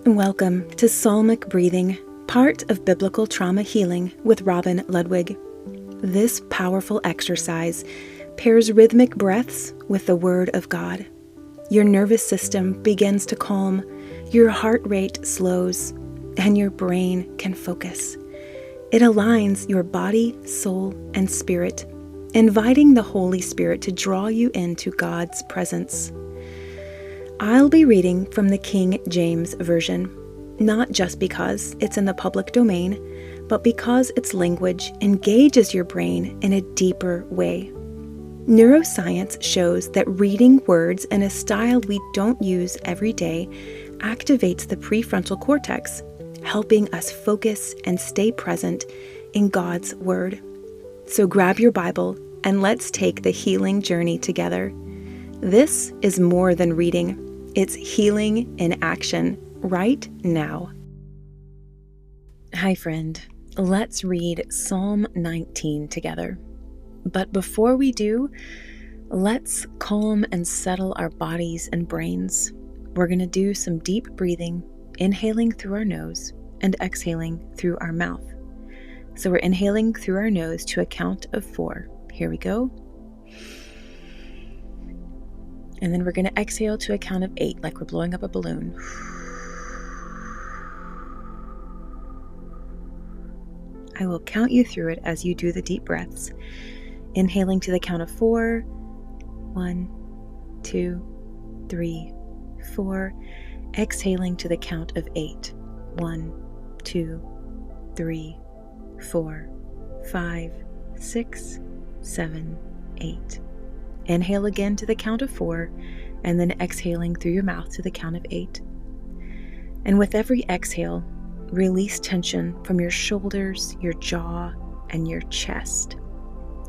Welcome to Psalmic Breathing, part of Biblical Trauma Healing with Robin Ludwig. This powerful exercise pairs rhythmic breaths with the Word of God. Your nervous system begins to calm, your heart rate slows, and your brain can focus. It aligns your body, soul, and spirit, inviting the Holy Spirit to draw you into God's presence. I'll be reading from the King James Version, not just because it's in the public domain, but because its language engages your brain in a deeper way. Neuroscience shows that reading words in a style we don't use every day activates the prefrontal cortex, helping us focus and stay present in God's Word. So grab your Bible and let's take the healing journey together. This is more than reading. It's healing in action right now. Hi, friend. Let's read Psalm 19 together. But before we do, let's calm and settle our bodies and brains. We're going to do some deep breathing, inhaling through our nose and exhaling through our mouth. So we're inhaling through our nose to a count of 4. Here we go. And then we're going to exhale to a count of 8, like we're blowing up a balloon. I will count you through it as you do the deep breaths. Inhaling to the count of 4. 1, 2, 3, 4. Exhaling to the count of 8. 1, 2, 3, 4, 5, 6, 7, 8. Inhale again to the count of 4, and then exhaling through your mouth to the count of 8. And with every exhale, release tension from your shoulders, your jaw, and your chest.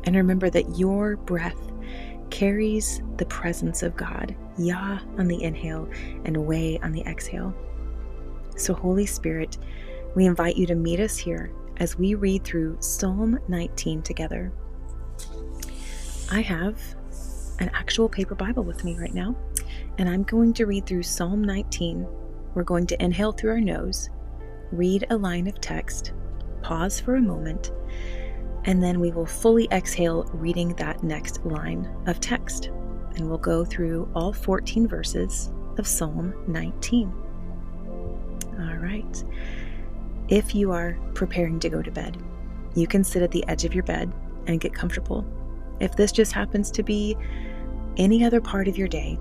And remember that your breath carries the presence of God, Yah on the inhale and Way on the exhale. So Holy Spirit, we invite you to meet us here as we read through Psalm 19 together. I have an actual paper Bible with me right now, and I'm going to read through Psalm 19. We're going to inhale through our nose, read a line of text, pause for a moment, and then we will fully exhale reading that next line of text. And we'll go through all 14 verses of Psalm 19. All right. If you are preparing to go to bed, you can sit at the edge of your bed and get comfortable. If this just happens to be any other part of your day,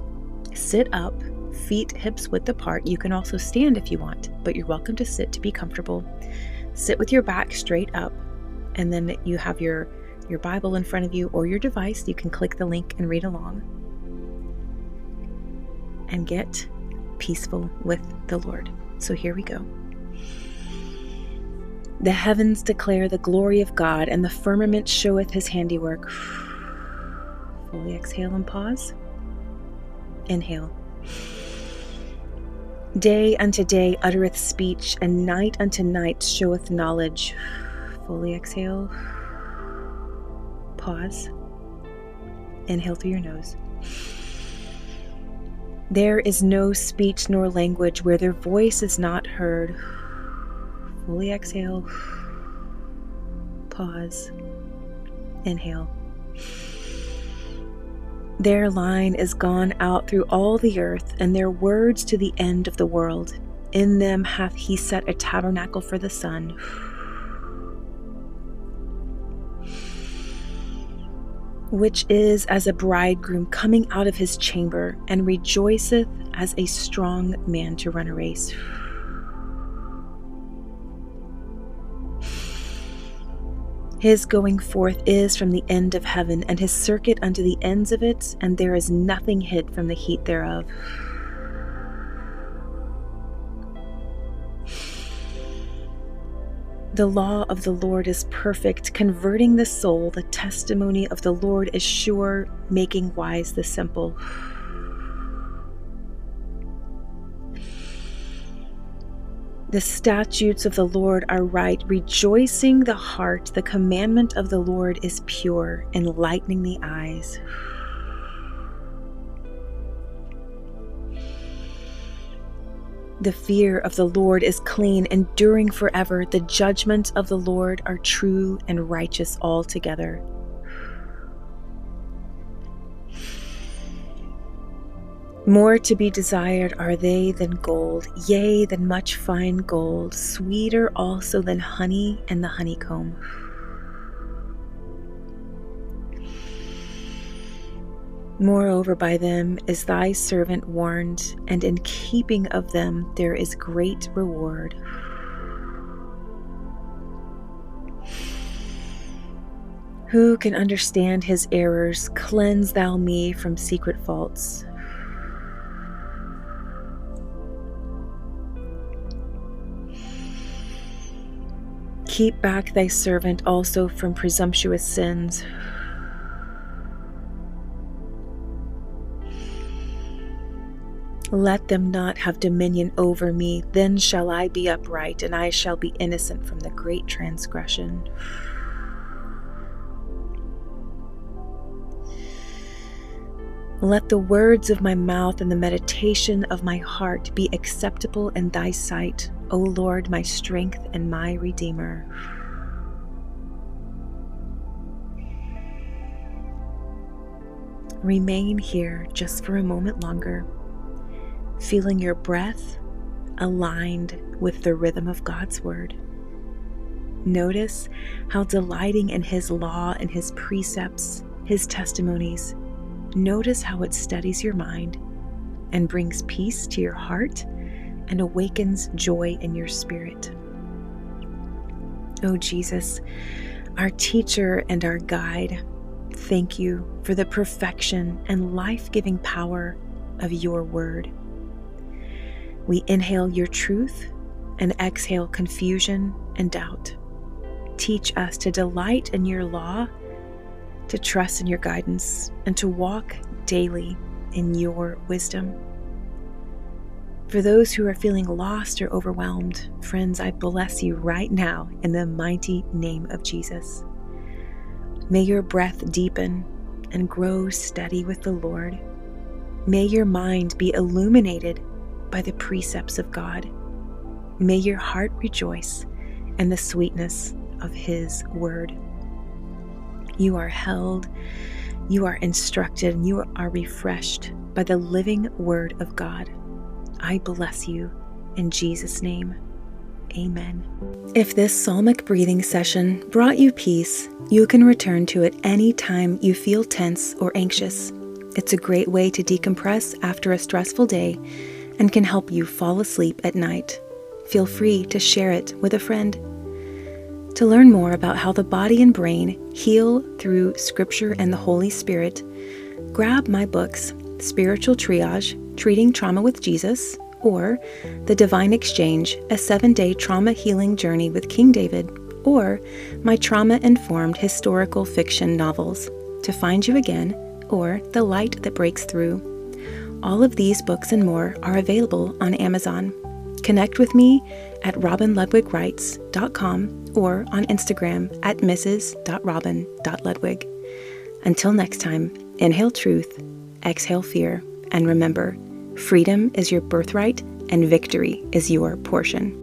sit up, feet hips width apart. You can also stand if you want, but you're welcome to sit to be comfortable. Sit with your back straight up, and then you have your Bible in front of you or your device. You can click the link and read along. And get peaceful with the Lord. So here we go. The heavens declare the glory of God, and the firmament showeth his handiwork. Fully exhale and pause. Inhale. Day unto day uttereth speech, and night unto night showeth knowledge. Fully exhale. Pause. Inhale through your nose. There is no speech nor language where their voice is not heard. Fully exhale. Pause. Inhale. Their line is gone out through all the earth, and their words to the end of the world. In them hath he set a tabernacle for the sun. Which is as a bridegroom coming out of his chamber, and rejoiceth as a strong man to run a race. His going forth is from the end of heaven, and his circuit unto the ends of it, and there is nothing hid from the heat thereof. The law of the Lord is perfect, converting the soul. The testimony of the Lord is sure, making wise the simple. The statutes of the Lord are right, rejoicing the heart. The commandment of the Lord is pure, enlightening the eyes. The fear of the Lord is clean, enduring forever. The judgments of the Lord are true and righteous altogether. More to be desired are they than gold, yea, than much fine gold, sweeter also than honey and the honeycomb. Moreover, by them is thy servant warned, and in keeping of them there is great reward. Who can understand his errors? Cleanse thou me from secret faults. Keep back thy servant also from presumptuous sins. Let them not have dominion over me, then shall I be upright, and I shall be innocent from the great transgression. Let the words of my mouth and the meditation of my heart be acceptable in thy sight, O Lord, my strength and my Redeemer. Remain here just for a moment longer, feeling your breath aligned with the rhythm of God's word. Notice how delighting in his law and his precepts, his testimonies. Notice how it steadies your mind and brings peace to your heart and awakens joy in your spirit. Oh Jesus, our teacher and our guide, thank you for the perfection and life-giving power of your word. We inhale your truth and exhale confusion and doubt. Teach us to delight in your law, to trust in your guidance, and to walk daily in your wisdom. For those who are feeling lost or overwhelmed, friends, I bless you right now in the mighty name of Jesus. May your breath deepen and grow steady with the Lord. May your mind be illuminated by the precepts of God. May your heart rejoice in the sweetness of his word. You are held, you are instructed, and you are refreshed by the living word of God. I bless you in Jesus' name. Amen. If this Psalmic breathing session brought you peace, you can return to it any time you feel tense or anxious. It's a great way to decompress after a stressful day and can help you fall asleep at night. Feel free to share it with a friend. To learn more about how the body and brain heal through Scripture and the Holy Spirit, grab my books, Spiritual Triage, Treating Trauma with Jesus, or The Divine Exchange, a 7-day trauma healing journey with King David, or my trauma-informed historical fiction novels, To Find You Again, or The Light That Breaks Through. All of these books and more are available on Amazon. Connect with me at robinludwigwrites.com or on Instagram at mrs.robin.ludwig. Until next time, inhale truth, exhale fear, and remember, freedom is your birthright and victory is your portion.